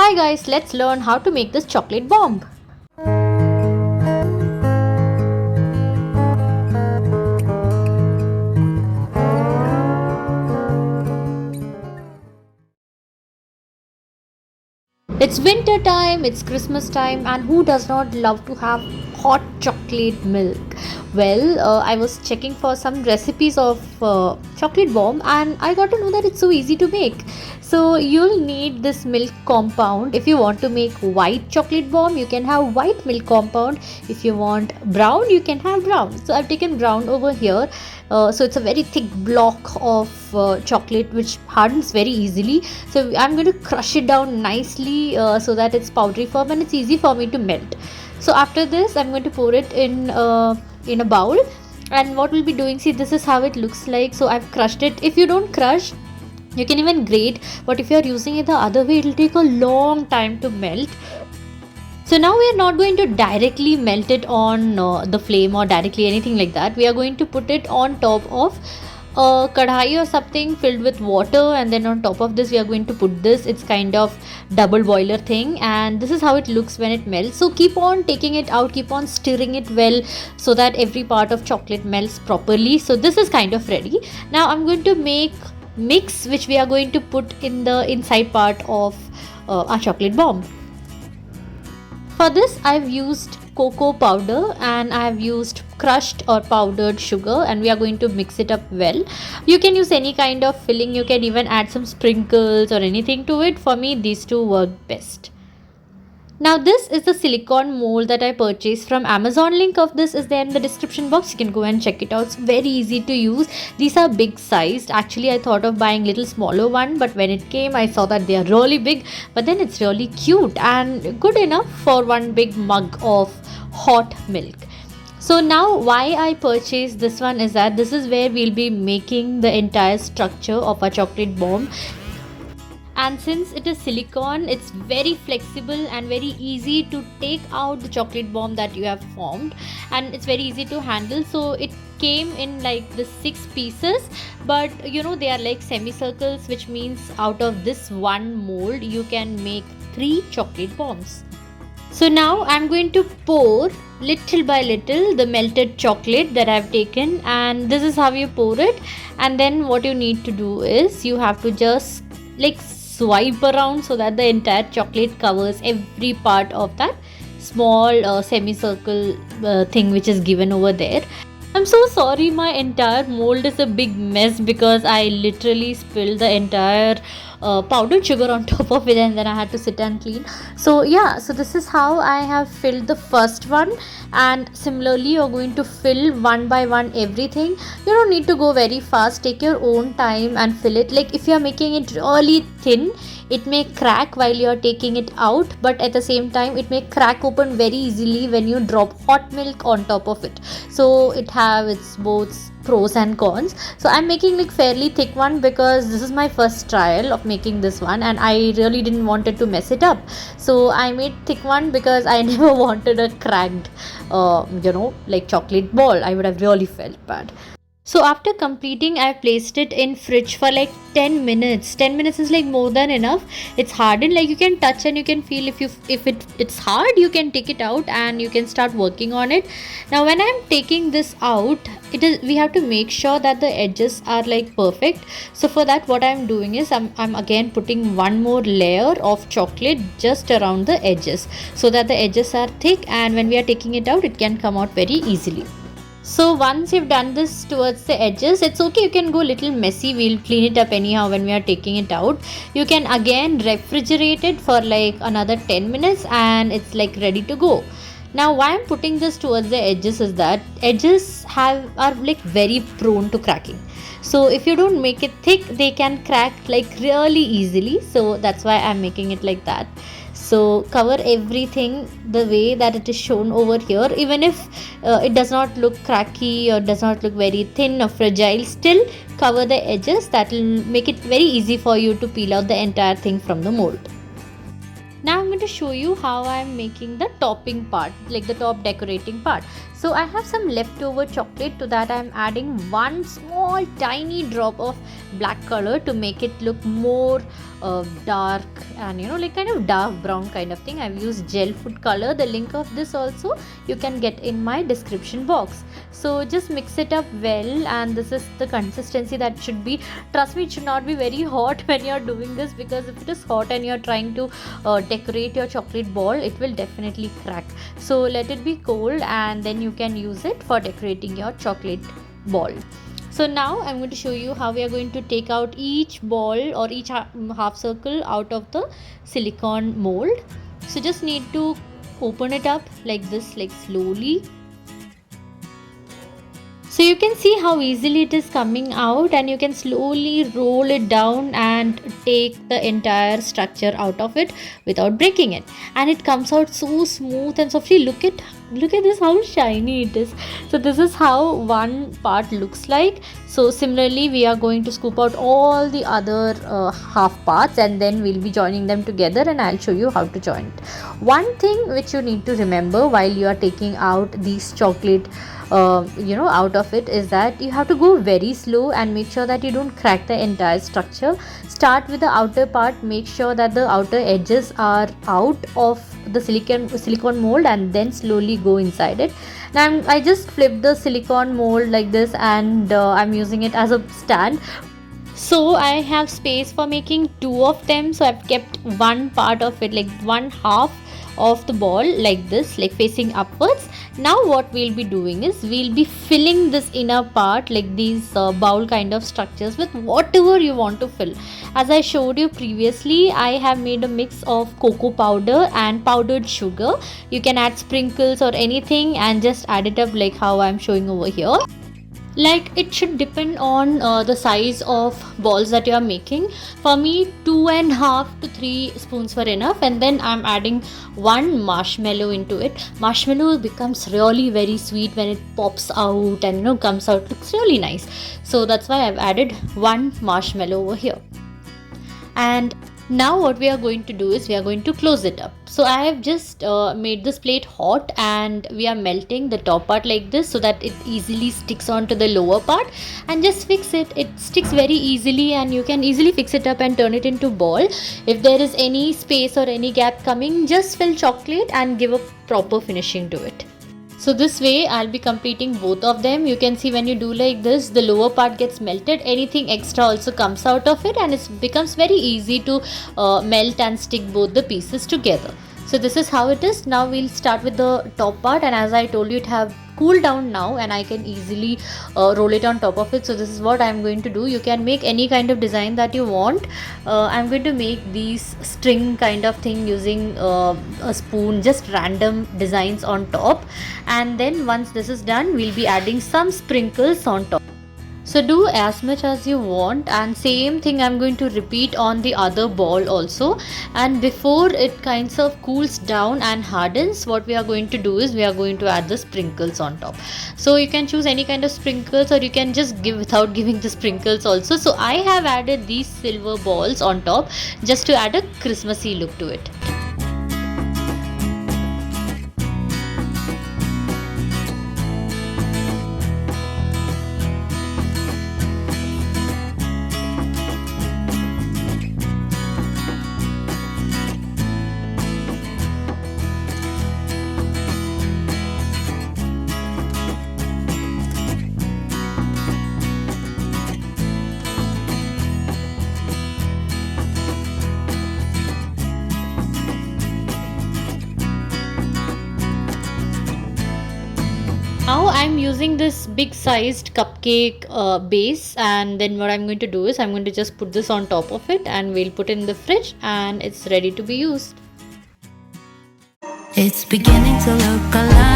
Hi guys, let's learn how to make this chocolate bomb. It's winter time, it's Christmas time, and who does not love to have hot chocolate milk? Well, I was checking for some recipes of chocolate bomb, and I got to know that it's so easy to make. So, you'll need this milk compound. If you want to make white chocolate bomb, you can have white milk compound. If you want brown, you can have brown. So, I've taken brown over here. So it's a very thick block of chocolate which hardens very easily. So I'm going to crush it down nicely so that it's powdery form and it's easy for me to melt. So after this, I'm going to pour it in a bowl. And what we'll be doing, see, this is how it looks like. So I've crushed it. If you don't crush, you can even grate, but if you are using it the other way, it will take a long time to melt. So now we are not going to directly melt it on the flame or directly anything like that. We are going to put it on top of a kadhai or something filled with water, and then on top of this we are going to put this. It's kind of double boiler thing, and this is how it looks when it melts. So keep on taking it out, keep on stirring it well so that every part of chocolate melts properly. So this is kind of ready. Now I'm going to make mix which we are going to put in the inside part of our chocolate bomb. For this, I've used cocoa powder and I've used crushed or powdered sugar, and we are going to mix it up well. You can use any kind of filling, you can even add some sprinkles or anything to it. For me, these two work best. Now this is the silicone mold that I purchased from Amazon. Link of this is there in the description box. You can go and check it out. It's very easy to use. These are big sized. Actually, I thought of buying little smaller one, but when it came, I saw that they are really big. But then it's really cute and good enough for one big mug of hot milk. So now why I purchased this one is that this is where we'll be making the entire structure of a chocolate bomb. And since it is silicone, it's very flexible and very easy to take out the chocolate bomb that you have formed, and it's very easy to handle. So it came in like the 6 pieces, but they are like semicircles, which means out of this one mold you can make 3 chocolate bombs. So now I'm going to pour little by little the melted chocolate that I've taken, and this is how you pour it. And then what you need to do is you have to just like swipe around so that the entire chocolate covers every part of that small semicircle thing which is given over there. I'm so sorry, my entire mold is a big mess because I literally spilled the entire powdered sugar on top of it, and then I had to sit and clean. So yeah, so this is how I have filled the first one, and similarly you're going to fill one by one everything. You don't need to go very fast, take your own time and fill it. Like if you're making it really thin, it may crack while you're taking it out, but at the same time it may crack open very easily when you drop hot milk on top of it. So it have its both pros and cons. So I'm making like fairly thick one because this is my first trial of making this one, and I really didn't want it to mess it up. So I made thick one because I never wanted a cracked like chocolate ball. I would have really felt bad. So after completing, I placed it in fridge for like 10 minutes. 10 minutes is like more than enough. It's hardened, like you can touch and you can feel if it's hard, you can take it out and you can start working on it. Now when I'm taking this out, we have to make sure that the edges are like perfect. So for that, what I'm doing is I'm again putting one more layer of chocolate just around the edges so that the edges are thick, and when we are taking it out, it can come out very easily. So once you've done this towards the edges, it's okay, you can go little messy, we'll clean it up anyhow when we are taking it out. You can again refrigerate it for like another 10 minutes and it's like ready to go. Now why I'm putting this towards the edges is that edges are like very prone to cracking. So if you don't make it thick, they can crack like really easily. So that's why I'm making it like that. So cover everything the way that it is shown over here. Even if it does not look cracky or does not look very thin or fragile, still cover the edges. That will make it very easy for you to peel out the entire thing from the mold. Now I'm going to show you how I'm making the topping part, like the top decorating part. So I have some leftover chocolate. To that I'm adding one small tiny drop of black color to make it look more dark, and like kind of dark brown kind of thing. I've used gel food color. The link of this also you can get in my description box. So just mix it up well, and this is the consistency that should be. Trust me, it should not be very hot when you're doing this, because if it is hot and you're trying to decorate your chocolate ball, it will definitely crack. So let it be cold, and then you can use it for decorating your chocolate ball. So now I'm going to show you how we are going to take out each ball or each half circle out of the silicone mold. So just need to open it up like this, like slowly. So you can see how easily it is coming out, and you can slowly roll it down and take the entire structure out of it without breaking it, and it comes out so smooth and softly. Look at this, how shiny it is. So this is how one part looks like. So similarly we are going to scoop out all the other half parts, and then we'll be joining them together, and I'll show you how to join it. One thing which you need to remember while you are taking out these chocolate out of it is that you have to go very slow and make sure that you don't crack the entire structure. Start with the outer part, make sure that the outer edges are out of the silicone mold, and then slowly go inside it. Now I just flipped the silicone mold like this, and I'm using it as a stand. So I have space for making two of them, so I've kept one part of it, like one half of the ball like this, like facing upwards. Now what we'll be doing is we'll be filling this inner part, like these bowl kind of structures, with whatever you want to fill. As I showed you previously, I have made a mix of cocoa powder and powdered sugar. You can add sprinkles or anything and just add it up like how I'm showing over here. Like, it should depend on the size of balls that you are making. For me, 2.5 to 3 spoons were enough, and then I'm adding one marshmallow into it. Marshmallow becomes really very sweet when it pops out and comes out, looks really nice. So that's why I've added one marshmallow over here. And now what we are going to do is we are going to close it up. So I have just made this plate hot, and we are melting the top part like this so that it easily sticks onto the lower part, and just fix it. It sticks very easily, and you can easily fix it up and turn it into ball. If there is any space or any gap coming, just fill chocolate and give a proper finishing to it. So this way I'll be completing both of them. You can see when you do like this, the lower part gets melted, anything extra also comes out of it, and it becomes very easy to melt and stick both the pieces together. So this is how it is. Now we'll start with the top part, and as I told you, it have cooled down now, and I can easily roll it on top of it. So this is what I'm going to do. You can make any kind of design that you want. I'm going to make these string kind of thing using a spoon, just random designs on top, and then once this is done, we'll be adding some sprinkles on top. So do as much as you want, and same thing I'm going to repeat on the other ball also. And before it kinds of cools down and hardens, what we are going to do is we are going to add the sprinkles on top. So you can choose any kind of sprinkles, or you can just give without giving the sprinkles also. So I have added these silver balls on top just to add a Christmassy look to it. Now I'm using this big sized cupcake base, and then what I'm going to do is I'm going to just put this on top of it, and we'll put it in the fridge, and it's ready to be used. It's beginning to look a lot